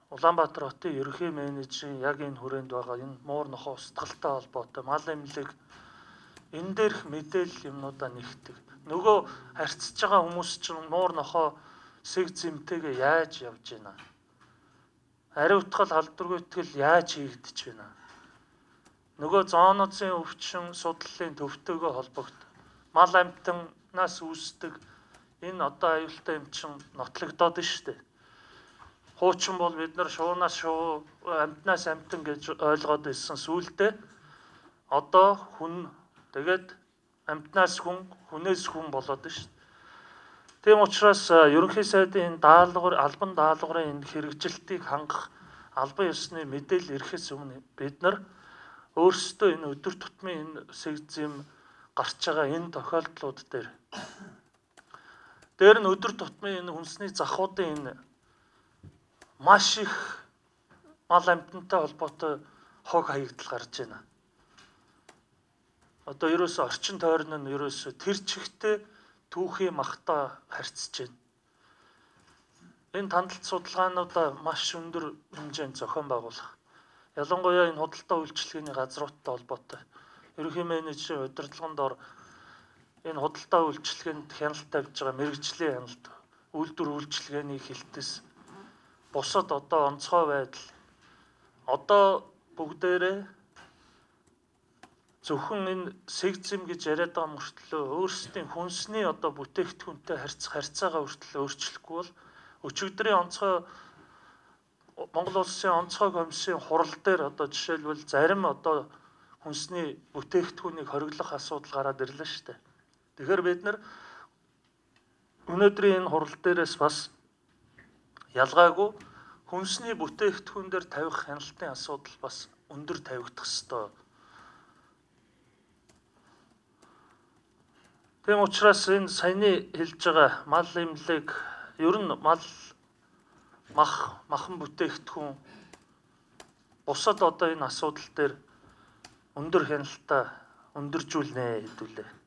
Улаанбаатар хотын ерөнхий менежерийн яг энэ хүрээнд байгаа энэ муур нохой устгалтай холбоотой мал эмнэлэг энэ дээрх мэдээлэл юмнуудаа нэгтгэх. Нөгөө харьцаж байгаа хүмүүс чинь муур нохой сэг зэмтэйгээ яаж явж байна? Ариун утгал халдваргүйтгэл яаж хийгдэж байна? Нөгөө зооноцын өвчин судлалын төвтэйгөө холбогд мал амьтанаас үүсдэг энэ одоо аюултай юм чин нотлогдоод штэ. Хуучин бол бид нар шуунаас шуу, амьтнаас амьтан гэж ойлгоод ирсэн. Сүүлдээ одоо хүн тэгээд амьтнаас хүн, хүнээс хүн болоод штэ. Тийм учраас ерөнхий сайдын энэ даалгавар, албан даалгаврын энэ хэрэгжилтийг хангах албан ёсны мэдээлэл ирэхээс өмнө бид нар өөрсдөө энэ өдөр тутмын энэ сэгзэм гарч байгаа энэ тохиолдлууд дээр нь өдөр тутмын энэ хүнсний захуудын энэ маш их мал амьтантай холбоотой хог хаягдал гарч байна. Одоо ерөөсө орчин тойрон нь ерөөсө тэр чигтээ түүхийн махта харьцаж байна. Энэ тандалт судалгаануудаа маш өндөр хэмжээнд зохион байгуулах. Ялангуяа энэ худалдаа үйлчилгээний газруудтай холбоотой. Ерөнхий менежерийн удирдлагын дор энэ худалдаа үйлчилгээнд хяналт тавьж байгаа мэрэгжлийн хяналт, үйлдвэр үйлчилгээний хилтэс, бусад одоо онцгой байдал одоо бүгдээрээ зөвхөн энэ сэгзэм гэж яриад байгаа мөртлөө өөрсдийн хүнсний одоо бүтээгдэхүүнтэй харьцаагаа хүртэл өөрчлөхгүй бол өчигдрийн онцгой Монгол улсын онцгой комиссийн хурал дээр одоо жишээлбэл зарим одоо хүнсний бүтээгдэхүүнийг хориглох асуудал гараад ирлээ шүү дээ. Тэгэхээр бид нар өнөөдрийн энэ хурал дээрээс бас ялгаагүй хүнсний бүтээгдэхүүн дээр тавих хяналтын асуудал бас өндөр тавигдах ёстой. Тийм учраас энэ саяны хэлж байгаа мал эмнэлэг ер нь махан бүтээгдэхүүн бусад одоо энэ асуудал дээр өндөр хяналтаа өндөржүүлнэ хэдүүлээ.